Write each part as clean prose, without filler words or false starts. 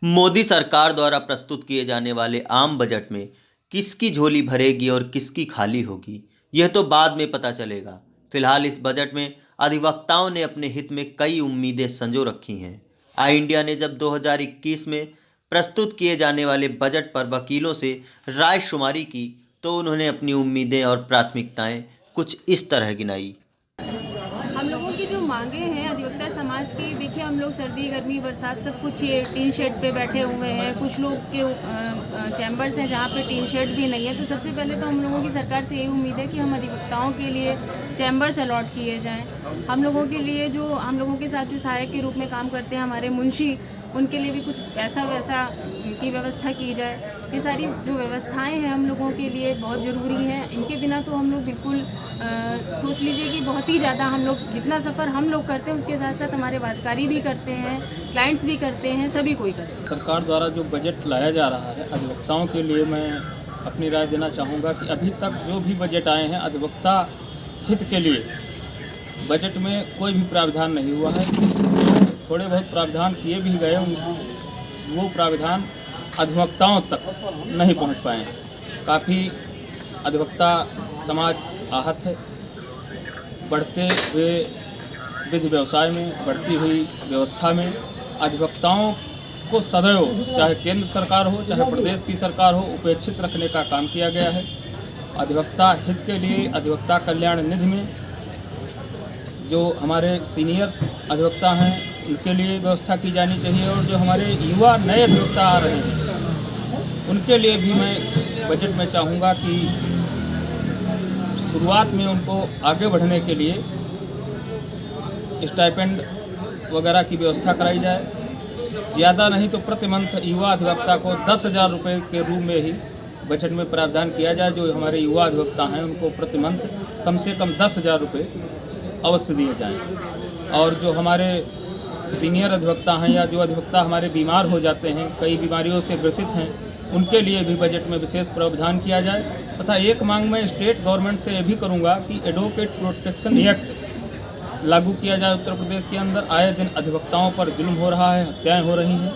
मोदी सरकार द्वारा प्रस्तुत किए जाने वाले आम बजट में किसकी झोली भरेगी और किसकी खाली होगी, यह तो बाद में पता चलेगा। फिलहाल इस बजट में अधिवक्ताओं ने अपने हित में कई उम्मीदें संजो रखी हैं। आई इंडिया ने जब 2021 में प्रस्तुत किए जाने वाले बजट पर वकीलों से रायशुमारी की, तो उन्होंने अपनी उम्मीदें और प्राथमिकताएं कुछ इस तरह गिनाई। हम लोगों की जो मांगे हैं अधिवक्ता समाज की, देखिए हम लोग सर्दी गर्मी बरसात सब कुछ ये टीन शेड पे बैठे हुए हैं। कुछ लोग के चैम्बर्स हैं जहाँ पे टीन शेड भी नहीं है। तो सबसे पहले तो हम लोगों की सरकार से यही उम्मीद है कि हम अधिवक्ताओं के लिए चैम्बर्स अलॉट किए जाएं। हम लोगों के लिए जो हम लोगों के साथ जो सहायक के रूप में काम करते हैं हमारे मुंशी, उनके लिए भी कुछ ऐसा वैसा की व्यवस्था की जाए। ये सारी जो व्यवस्थाएं हैं हम लोगों के लिए बहुत ज़रूरी हैं। इनके बिना तो हम लोग बिल्कुल सोच लीजिए कि बहुत ही ज़्यादा हम लोग जितना सफ़र हम लोग करते हैं उसके साथ साथ हमारे वादकारी भी करते हैं, क्लाइंट्स भी करते हैं, सभी कोई करते हैं। सरकार द्वारा जो बजट लाया जा रहा है अधिवक्ताओं के लिए, मैं अपनी राय देना चाहूँगा कि अभी तक जो भी बजट आए हैं अधिवक्ता हित के लिए बजट में कोई भी प्रावधान नहीं हुआ है। थोड़े बहुत प्रावधान किए भी गए, वो प्रावधान अधिवक्ताओं तक नहीं पहुंच पाए। काफ़ी अधिवक्ता समाज आहत है। बढ़ते हुए विधि व्यवसाय में, बढ़ती हुई व्यवस्था में अधिवक्ताओं को सदैव, चाहे केंद्र सरकार हो चाहे प्रदेश की सरकार हो, उपेक्षित रखने का काम किया गया है। अधिवक्ता हित के लिए अधिवक्ता कल्याण निधि में जो हमारे सीनियर अधिवक्ता हैं उनके लिए व्यवस्था की जानी चाहिए, और जो हमारे युवा नए अधिवक्ता आ रहे हैं उनके लिए भी मैं बजट में चाहूँगा कि शुरुआत में उनको आगे बढ़ने के लिए स्टाइपेंड वगैरह की व्यवस्था कराई जाए। ज़्यादा नहीं तो प्रति मंथ युवा अधिवक्ता को 10,000 रुपये के रूप में ही बजट में प्रावधान किया जाए। जो हमारे युवा अधिवक्ता हैं उनको प्रति मंथ कम से कम 10,000 रुपये अवश्य दिए जाएं। और जो हमारे सीनियर अधिवक्ता हैं या जो अधिवक्ता हमारे बीमार हो जाते हैं, कई बीमारियों से ग्रसित हैं, उनके लिए भी बजट में विशेष प्रावधान किया जाए। तथा एक मांग मैं स्टेट गवर्नमेंट से ये भी करूँगा कि एडवोकेट प्रोटेक्शन एक्ट लागू किया जाए। उत्तर प्रदेश के अंदर आए दिन अधिवक्ताओं पर जुल्म हो रहा है, हत्याएँ हो रही हैं।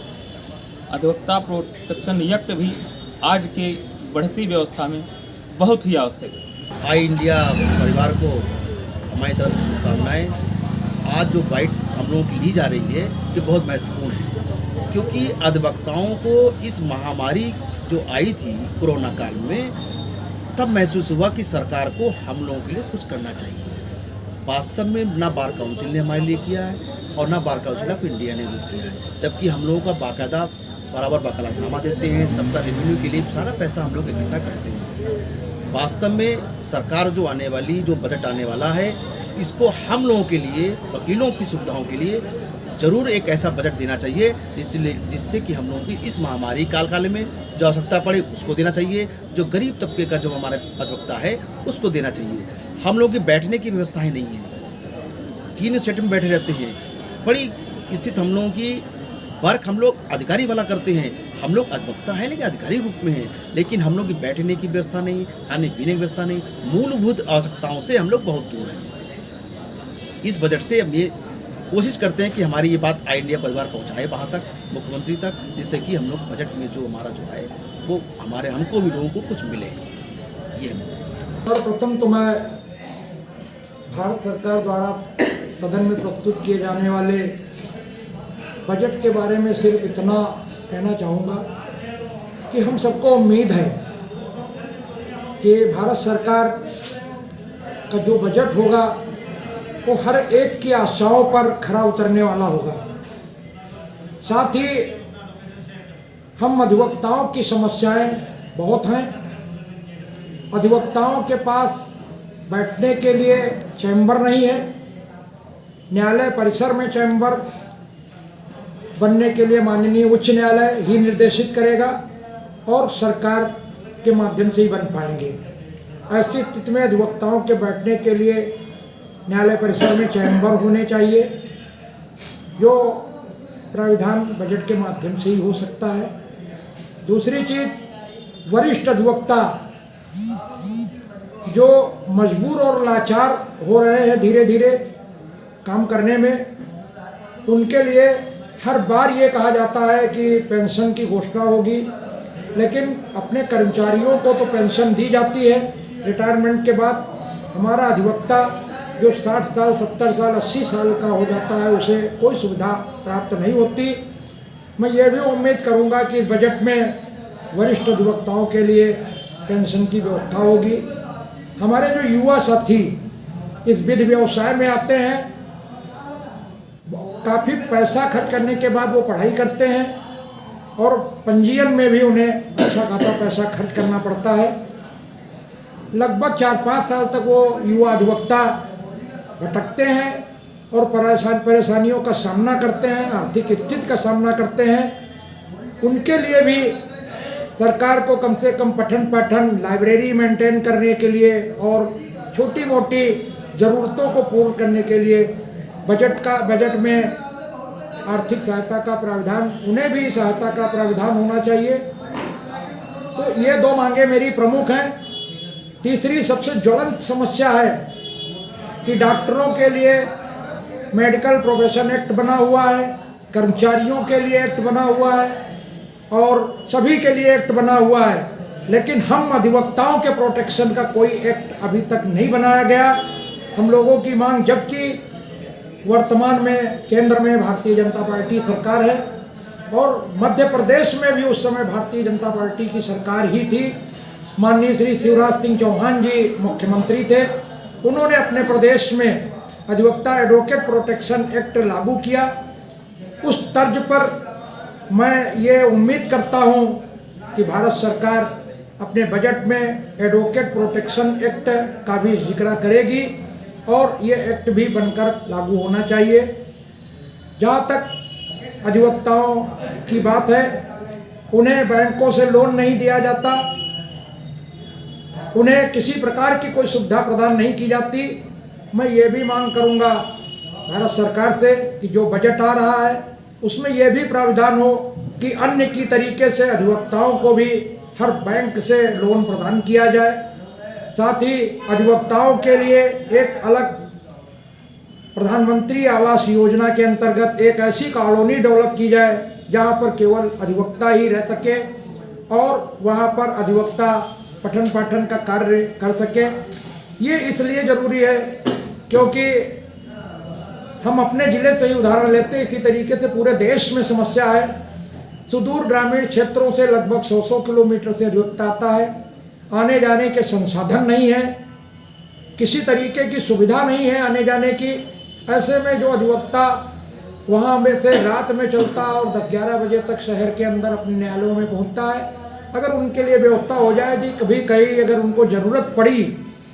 अधिवक्ता प्रोटेक्शन एक्ट भी आज की बढ़ती व्यवस्था में बहुत ही आवश्यक है। आई इंडिया परिवार को हमारी तरफ से शुभकामनाएं। आज जो बाइट हम लोगों की ली जा रही है ये बहुत महत्वपूर्ण है, क्योंकि अधिवक्ताओं को इस महामारी जो आई थी कोरोना काल में, तब महसूस हुआ कि सरकार को हम लोगों के लिए कुछ करना चाहिए। वास्तव में ना बार काउंसिल ने हमारे लिए किया है और ना बार काउंसिल ऑफ इंडिया ने कुछ किया है, जबकि हम लोगों का बाकायदा बराबर वकालतनामा देते हैं। सबका रेवेन्यू के लिए सारा पैसा हम लोग इकट्ठा करते हैं। वास्तव में सरकार जो आने वाली, जो बजट आने वाला है, इसको हम लोगों के लिए, वकीलों की सुविधाओं के लिए जरूर एक ऐसा बजट देना चाहिए जिससे कि हम लोगों की इस महामारी काल में जो आवश्यकता पड़े उसको देना चाहिए। जो गरीब तबके का जो हमारे अधिवक्ता है उसको देना चाहिए। हम लोगों की बैठने की व्यवस्थाएं नहीं है, टीन शेड में बैठे रहते हैं। बड़ी स्थिति हम लोगों की वर्क हम लोग अधिकारी वाला करते हैं। हम लोग अधिवक्ता हैं लेकिन अधिकारी रूप में हैं, लेकिन हम लोग की बैठने की व्यवस्था नहीं, खाने पीने की व्यवस्था नहीं, मूलभूत आवश्यकताओं से हम लोग बहुत दूर हैं। इस बजट से हम ये कोशिश करते हैं कि हमारी ये बात आई इंडिया परिवार पहुंचाए वहाँ तक, मुख्यमंत्री तक, जिससे कि हम लोग बजट में जो हमारा जो है वो हमारे हमको भी लोगों को कुछ मिले। ये सर्वप्रथम तो मैं भारत सरकार द्वारा सदन में प्रस्तुत किए जाने वाले बजट के बारे में सिर्फ इतना कहना चाहूँगा कि हम सबको उम्मीद है कि भारत सरकार का जो बजट होगा वो हर एक की आशाओं पर खरा उतरने वाला होगा। साथ ही हम अधिवक्ताओं की समस्याएं बहुत हैं। अधिवक्ताओं के पास बैठने के लिए चैम्बर नहीं है। न्यायालय परिसर में चैम्बर बनने के लिए माननीय उच्च न्यायालय ही निर्देशित करेगा और सरकार के माध्यम से ही बन पाएंगे। ऐसी स्थिति में अधिवक्ताओं के बैठने के लिए न्यायालय परिसर में चैम्बर होने चाहिए, जो प्राविधान बजट के माध्यम से ही हो सकता है। दूसरी चीज़, वरिष्ठ अधिवक्ता जो मजबूर और लाचार हो रहे हैं धीरे धीरे काम करने में, उनके लिए हर बार ये कहा जाता है कि पेंशन की घोषणा होगी, लेकिन अपने कर्मचारियों को तो पेंशन दी जाती है। रिटायरमेंट के बाद हमारा अधिवक्ता जो 60 साल 70 साल 80 साल का हो जाता है उसे कोई सुविधा प्राप्त नहीं होती। मैं ये भी उम्मीद करूँगा कि बजट में वरिष्ठ अधिवक्ताओं के लिए पेंशन की व्यवस्था होगी। हमारे जो युवा साथी इस विधि व्यवसाय में आते हैं, काफ़ी पैसा खर्च करने के बाद वो पढ़ाई करते हैं और पंजीयन में भी उन्हें अच्छा खासा पैसा खर्च करना पड़ता है। लगभग 4-5 साल तक वो युवा अधिवक्ता भटकते हैं और परेशानियों का सामना करते हैं, आर्थिक स्थिति का सामना करते हैं। उनके लिए भी सरकार को कम से कम पठन पाठन लाइब्रेरी मेंटेन करने के लिए और छोटी मोटी ज़रूरतों को पूर्ण करने के लिए बजट में आर्थिक सहायता का प्रावधान, उन्हें भी सहायता का प्रावधान होना चाहिए। तो ये 2 मांगे मेरी प्रमुख हैं। तीसरी सबसे ज्वलंत समस्या है कि डॉक्टरों के लिए मेडिकल प्रोफेशन एक्ट बना हुआ है, कर्मचारियों के लिए एक्ट बना हुआ है और सभी के लिए एक्ट बना हुआ है, लेकिन हम अधिवक्ताओं के प्रोटेक्शन का कोई एक्ट अभी तक नहीं बनाया गया। हम लोगों की मांग, जबकि वर्तमान में केंद्र में भारतीय जनता पार्टी सरकार है और मध्य प्रदेश में भी उस समय भारतीय जनता पार्टी की सरकार ही थी। माननीय श्री शिवराज सिंह चौहान जी मुख्यमंत्री थे। उन्होंने अपने प्रदेश में अधिवक्ता एडवोकेट प्रोटेक्शन एक्ट लागू किया। उस तर्ज पर मैं ये उम्मीद करता हूँ कि भारत सरकार अपने बजट में एडवोकेट प्रोटेक्शन एक्ट का भी जिक्र करेगी और ये एक्ट भी बनकर लागू होना चाहिए। जहाँ तक अधिवक्ताओं की बात है, उन्हें बैंकों से लोन नहीं दिया जाता, उन्हें किसी प्रकार की कोई सुविधा प्रदान नहीं की जाती। मैं ये भी मांग करूँगा भारत सरकार से कि जो बजट आ रहा है उसमें यह भी प्रावधान हो कि अन्य की तरीके से अधिवक्ताओं को भी हर बैंक से लोन प्रदान किया जाए। साथ ही अधिवक्ताओं के लिए एक अलग प्रधानमंत्री आवास योजना के अंतर्गत एक ऐसी कॉलोनी डेवलप की जाए जहां पर केवल अधिवक्ता ही रह सके और वहां पर अधिवक्ता पठन पाठन का कार्य कर सके। ये इसलिए ज़रूरी है क्योंकि हम अपने ज़िले से ही उदाहरण लेते हैं, इसी तरीके से पूरे देश में समस्या है। सुदूर ग्रामीण क्षेत्रों से लगभग 100 किलोमीटर से अधिवक्ता आता है, आने जाने के संसाधन नहीं है, किसी तरीके की सुविधा नहीं है आने जाने की। ऐसे में जो अधिवक्ता वहाँ में से रात में चलता और 10-11 बजे तक शहर के अंदर अपने न्यायालयों में पहुँचता है, अगर उनके लिए व्यवस्था हो जाएगी, कभी कहीं अगर उनको ज़रूरत पड़ी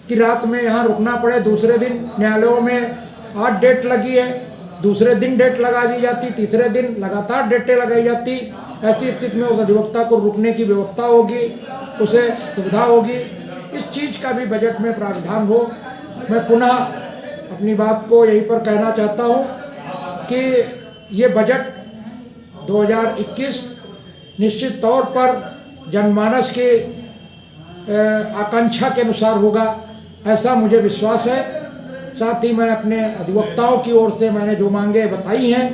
कि रात में यहाँ रुकना पड़े, दूसरे दिन न्यायालयों में 8 डेट लगी है, दूसरे दिन डेट लगा दी जाती, तीसरे दिन लगातार डेटें लगाई जाती। ऐसी स्थिति में उस अधिवक्ता को रुकने की व्यवस्था होगी, उसे सुविधा होगी। इस चीज़ का भी बजट में प्रावधान हो। मैं पुनः अपनी बात को यहीं पर कहना चाहता हूँ कि ये बजट 2021 निश्चित तौर पर जनमानस की आकांक्षा के अनुसार होगा, ऐसा मुझे विश्वास है। साथ ही मैं अपने अधिवक्ताओं की ओर से मैंने जो मांगे बताई हैं,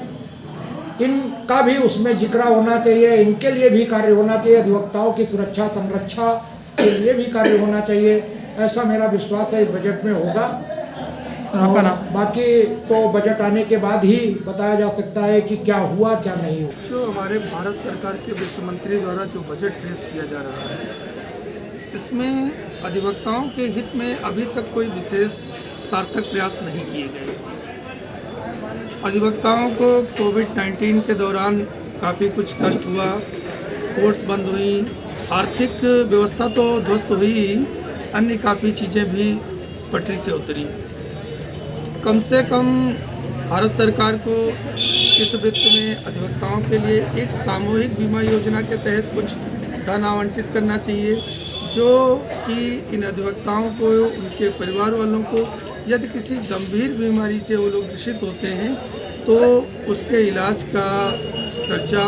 इनका भी उसमें जिक्र होना चाहिए, इनके लिए भी कार्य होना चाहिए, अधिवक्ताओं की सुरक्षा संरक्षा के लिए भी कार्य होना चाहिए, ऐसा मेरा विश्वास है इस बजट में होगा। और बाकी तो बजट आने के बाद ही बताया जा सकता है कि क्या हुआ क्या नहीं हुआ। जो हमारे भारत सरकार के वित्त मंत्री द्वारा जो बजट पेश किया जा रहा है, इसमें अधिवक्ताओं के हित में अभी तक कोई विशेष सार्थक प्रयास नहीं किए गए। अधिवक्ताओं को कोविड-19 के दौरान काफ़ी कुछ कष्ट हुआ, कोर्ट्स बंद हुई, आर्थिक व्यवस्था तो ध्वस्त हुई, अन्य काफ़ी चीज़ें भी पटरी से उतरी। कम से कम भारत सरकार को इस वित्त में अधिवक्ताओं के लिए एक सामूहिक बीमा योजना के तहत कुछ धन आवंटित करना चाहिए, जो कि इन अधिवक्ताओं को, उनके परिवार वालों को यदि किसी गंभीर बीमारी से वो लोग ग्रसित होते हैं तो उसके इलाज का खर्चा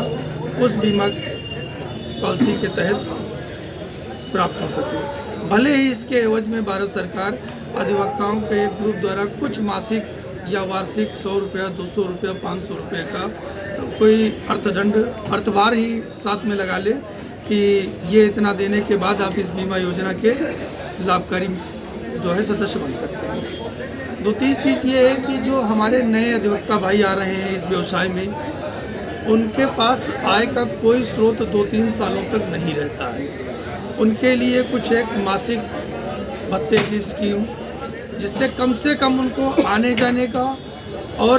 उस बीमा पॉलिसी के तहत प्राप्त हो सके। भले ही इसके एवज में भारत सरकार अधिवक्ताओं के एक ग्रुप द्वारा कुछ मासिक या वार्षिक 100 रुपया, 200 रुपया, 500 रुपये का कोई अर्थभार ही साथ में लगा ले कि ये इतना देने के बाद आप इस बीमा योजना के लाभकारी जो है सदस्य बन सकते हैं। दूसरी चीज़ ये है कि जो हमारे नए अधिवक्ता भाई आ रहे हैं इस व्यवसाय में, उनके पास आय का कोई स्रोत 2-3 सालों तक नहीं रहता है। उनके लिए कुछ एक मासिक भत्ते की स्कीम, जिससे कम से कम उनको आने जाने का और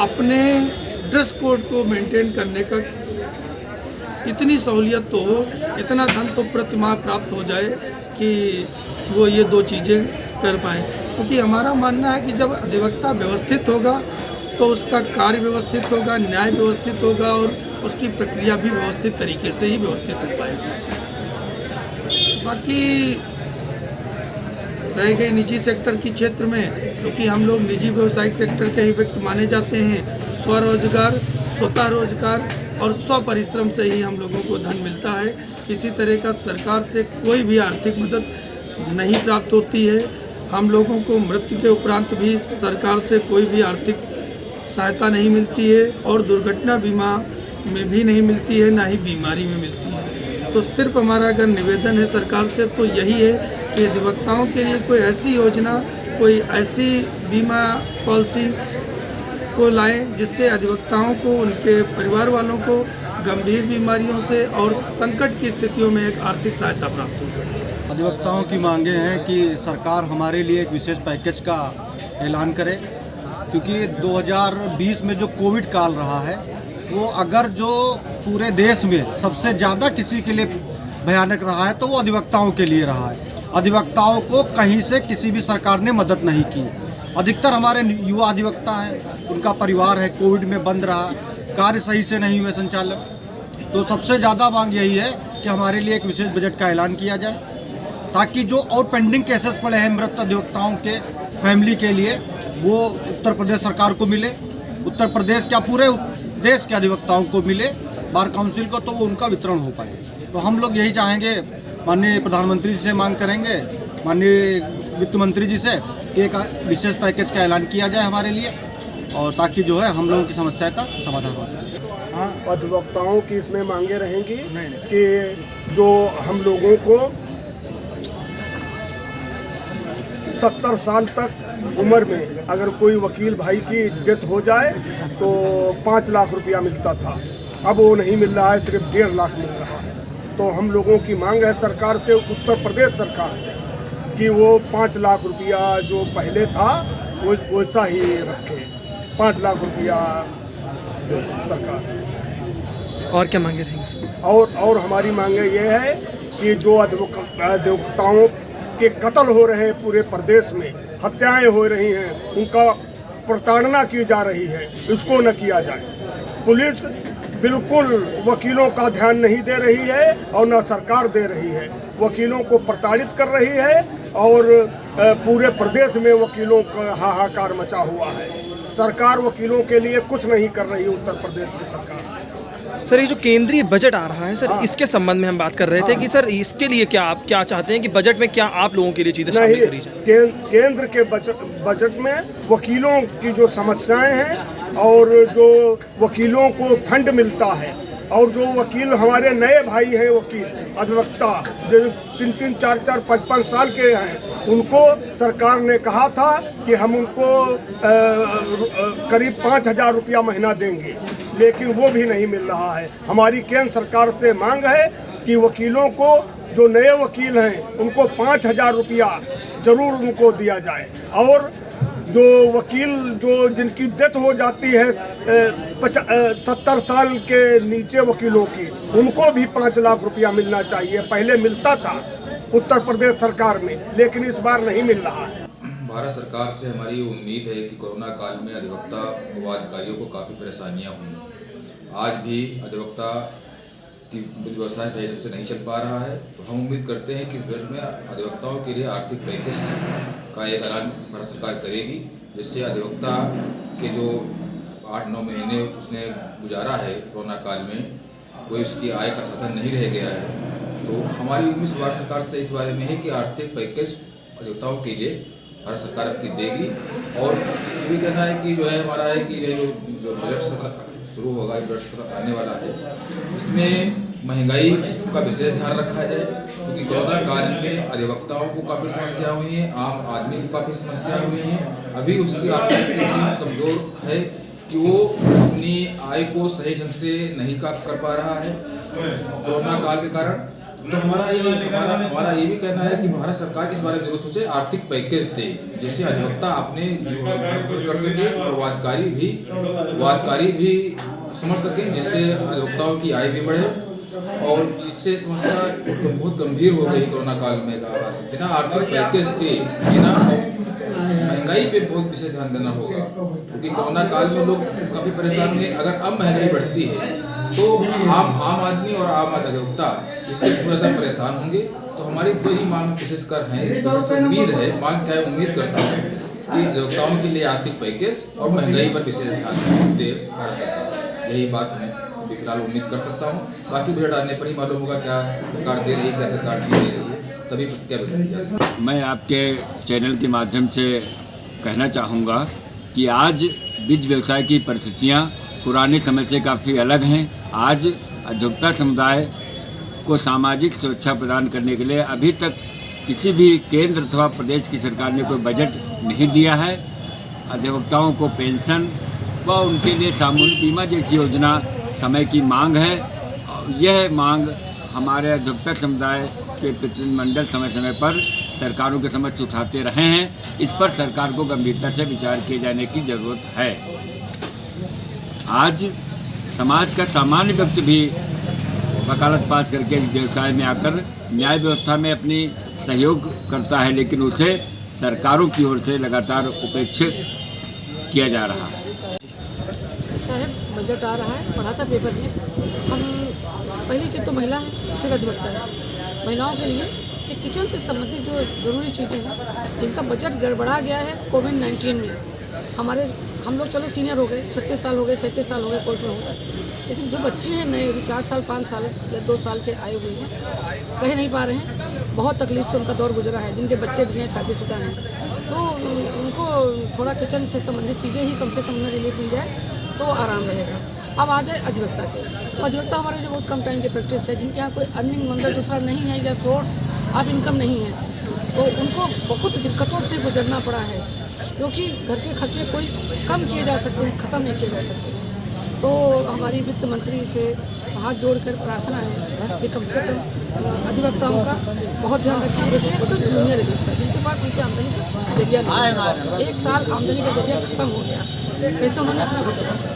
अपने ड्रेस कोड को मेंटेन करने का इतनी सहूलियत तो हो, इतना धन तो प्रतिमाह प्राप्त हो जाए कि वो ये 2 चीज़ें कर पाएँ। क्योंकि हमारा मानना है कि जब अधिवक्ता व्यवस्थित होगा तो उसका कार्य व्यवस्थित होगा, न्याय व्यवस्थित होगा और उसकी प्रक्रिया भी व्यवस्थित तरीके से ही व्यवस्थित हो पाएगी। बाकी रह गए निजी सेक्टर की क्षेत्र में, क्योंकि हम लोग निजी व्यावसायिक सेक्टर के ही व्यक्ति माने जाते हैं। स्वरोजगार, स्वतः रोजगार और स्व परिश्रम से ही हम लोगों को धन मिलता है। किसी तरह का सरकार से कोई भी आर्थिक मदद नहीं प्राप्त होती है। हम लोगों को मृत्यु के उपरांत भी सरकार से कोई भी आर्थिक सहायता नहीं मिलती है और दुर्घटना बीमा में भी नहीं मिलती है, ना ही बीमारी में मिलती है। तो सिर्फ हमारा अगर निवेदन है सरकार से तो यही है कि अधिवक्ताओं के लिए कोई ऐसी योजना, कोई ऐसी बीमा पॉलिसी को लाएं जिससे अधिवक्ताओं को, उनके परिवार वालों को गंभीर बीमारियों से और संकट की स्थितियों में एक आर्थिक सहायता प्राप्त हो सके। अधिवक्ताओं की मांगे हैं कि सरकार हमारे लिए एक विशेष पैकेज का ऐलान करे, क्योंकि 2020 में जो कोविड काल रहा है वो अगर जो पूरे देश में सबसे ज़्यादा किसी के लिए भयानक रहा है तो वो अधिवक्ताओं के लिए रहा है। अधिवक्ताओं को कहीं से किसी भी सरकार ने मदद नहीं की। अधिकतर हमारे युवा अधिवक्ता हैं, उनका परिवार है, कोविड में बंद रहा, कार्य सही से नहीं हुए संचालन। तो सबसे ज़्यादा मांग यही है कि हमारे लिए एक विशेष बजट का ऐलान किया जाए, ताकि जो और पेंडिंग केसेस पड़े हैं मृत अधिवक्ताओं के फैमिली के लिए, वो उत्तर प्रदेश सरकार को मिले, उत्तर प्रदेश क्या पूरे देश के अधिवक्ताओं को मिले, बार काउंसिल को, तो वो उनका वितरण हो पाए। तो हम लोग यही चाहेंगे, माननीय प्रधानमंत्री जी से मांग करेंगे, माननीय वित्त मंत्री जी से, कि एक विशेष पैकेज का ऐलान किया जाए हमारे लिए, और ताकि जो है हम लोगों की समस्या का समाधान हो सके। अधिवक्ताओं की इसमें मांगे रहेंगी कि जो हम लोगों को 70 साल तक उम्र में अगर कोई वकील भाई की डेथ हो जाए तो 5 लाख रुपया मिलता था, अब वो नहीं मिल रहा है, सिर्फ 1.5 लाख मिल रहा है। तो हम लोगों की मांग है सरकार से, उत्तर प्रदेश सरकार से, कि वो 5 लाख रुपया जो पहले था वो वैसा ही रखे, 5 लाख रुपया सरकार। और क्या मांगे रहेंगे सर? और हमारी मांगे ये है कि जो अधिवक्ताओं के कत्ल हो रहे हैं पूरे प्रदेश में, हत्याएं हो रही हैं, उनका प्रताड़ना की जा रही है, इसको न किया जाए। पुलिस बिल्कुल वकीलों का ध्यान नहीं दे रही है और न सरकार दे रही है, वकीलों को प्रताड़ित कर रही है और पूरे प्रदेश में वकीलों का हाहाकार मचा हुआ है। सरकार वकीलों के लिए कुछ नहीं कर रही, उत्तर प्रदेश की सरकार। सर, ये जो केंद्रीय बजट आ रहा है सर, इसके संबंध में हम बात कर रहे थे कि सर इसके लिए क्या आप क्या चाहते हैं कि बजट में क्या आप लोगों के लिए चीज़ें शामिल करी जाए? केंद्र के बजट में वकीलों की जो समस्याएं हैं और जो वकीलों को फंड मिलता है, और जो वकील हमारे नए भाई हैं, वकील अधिवक्ता जो 3-3, 4-4, 5-5 साल के हैं, उनको सरकार ने कहा था कि हम उनको करीब 5,000 रुपया महीना देंगे, लेकिन वो भी नहीं मिल रहा है। हमारी केंद्र सरकार से मांग है कि वकीलों को, जो नए वकील हैं, उनको 5,000 रुपया जरूर उनको दिया जाए, और जो वकील जो जिनकी डेथ हो जाती है 70 साल के नीचे वकीलों की, उनको भी 5 लाख रुपया मिलना चाहिए। पहले मिलता था उत्तर प्रदेश सरकार में, लेकिन इस बार नहीं मिल रहा है। भारत सरकार से हमारी उम्मीद है कि कोरोना काल में अधिवक्ता व अधिकारियों को काफ़ी परेशानियां हुई। आज भी अधिवक्ता की व्यवसाय सही ढंग से नहीं चल पा रहा है, तो हम उम्मीद करते हैं कि इस बजट में अधिवक्ताओं के लिए आर्थिक पैकेज का एक ऐलान भारत सरकार करेगी, जिससे अधिवक्ता के जो 8-9 महीने उसने गुजारा है कोरोना काल में, कोई उसकी आय का साधन नहीं रह गया है। तो हमारी उम्मीद भारत सरकार से इस बारे में है कि आर्थिक पैकेज अधिवक्ताओं के लिए भारत सरकार अपनी देगी। और ये भी कहना है कि जो है हमारा है कि ये जो बजट शुरू होगा, जो बजट सत्र आने वाला है, इसमें महंगाई का विशेष ध्यान रखा जाए, क्योंकि कोरोना काल में अधिवक्ताओं को काफ़ी समस्या हुई है, आम आदमी को काफ़ी समस्या हुई है। अभी उसकी आर्थिक स्थिति कमज़ोर है कि वो अपनी आय को सही ढंग से नहीं कर पा रहा है कोरोना काल के कारण। तो हमारा ये भी कहना है कि भारत सरकार इस बारे में जरूर सोचे, आर्थिक पैकेज दे, जैसे अधिवक्ता अपने जीवन कर सके और वादकारी भी समझ सकें, जिससे अधिवक्ताओं की आय भी बढ़े। और इससे समस्या बहुत गंभीर हो गई कोरोना काल में। बिना आर्थिक पैकेज के, बिना महंगाई पे बहुत विशेष ध्यान देना होगा, क्योंकि कोरोना काल में लोग काफ़ी परेशान हुए। अगर अब महंगाई बढ़ती है तो आम आदमी और आम अधिवक्ता इससे बहुत ज़्यादा परेशान होंगे। तो हमारी दो ही मांग विशेषकर हैं, उम्मीद है, मांग क्या है, उम्मीद करता हूँ कि अधिवक्ताओं के लिए आर्थिक पैकेज और महंगाई पर विशेष ध्यान दे भारत सरकार। यही बात मैं अभी फिलहाल उम्मीद कर सकता हूँ। बाकी बजट आने पर ही मालूम होगा क्या सरकार दे रही है, क्या सरकार नहीं दे रही है, तभी प्रतिक्रिया व्यक्त की जा सकती है। मैं आपके चैनल के माध्यम से कहना चाहूँगा कि आज वित्त व्यवसाय की परिस्थितियाँ पुराने समय से काफ़ी अलग हैं। आज अधिवक्ता समुदाय को सामाजिक सुरक्षा प्रदान करने के लिए अभी तक किसी भी केंद्र अथवा प्रदेश की सरकार ने कोई बजट नहीं दिया है। अधिवक्ताओं को पेंशन व उनके लिए सामूहिक बीमा जैसी योजना समय की मांग है। यह मांग हमारे अधिवक्ता समुदाय के प्रतिनिधिमंडल समय समय पर सरकारों के समक्ष उठाते रहे हैं। इस पर सरकार को गंभीरता से विचार किए जाने की ज़रूरत है। आज समाज का सामान्य व्यक्ति भी वकालत पास करके इस व्यवसाय में आकर न्याय व्यवस्था में अपनी सहयोग करता है, लेकिन उसे सरकारों की ओर से लगातार उपेक्षित किया जा रहा है। साहब, बजट आ रहा है, पढ़ा था पेपर में। हम पहली चीज़ तो महिला है, फिर अधिवक्ता है। महिलाओं के लिए किचन से संबंधित जो ज़रूरी चीज़ें हैं, जिनका बजट गड़बड़ा गया है कोविड-19 में। हम लोग चलो सीनियर हो गए, 36 साल हो गए, 37 साल हो गए, कोर्ट में हो गए, लेकिन जो बच्चे हैं नए, अभी 4 साल 5 साल या 2 साल के आए हुए हैं, कह नहीं पा रहे हैं। बहुत तकलीफ से उनका दौर गुजरा है, जिनके बच्चे भी हैं, शादीशुदा हैं, तो उनको थोड़ा किचन से संबंधित चीज़ें ही कम से कम में रिलीफ मिल जाए तो आराम रहेगा। अब आ जाए अधिवक्ता के, तो अधिवक्ता हमारे जो बहुत कम टाइम की प्रैक्टिस है, जिनके यहाँ कोई अर्निंग मंदिर दूसरा नहीं है या सोर्स ऑफ इनकम नहीं है, तो उनको बहुत दिक्कतों से गुजरना पड़ा है, क्योंकि घर के खर्चे कोई कम किए जा सकते हैं, ख़त्म नहीं किए जा सकते हैं। तो हमारी वित्त मंत्री से हाथ जोड़कर प्रार्थना है कि कम से कम अधिवक्ताओं का बहुत ध्यान रखें, विशेषकर जूनियर अधिवक्ता जिनके पास उनकी आमदनी का जरिया नहीं है। 1 साल आमदनी का जरिया ख़त्म हो गया, कैसे उन्होंने अपना वक्त काटा।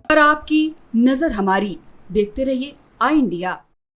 पर आपकी नजर हमारी, देखते रहिए आई इंडिया।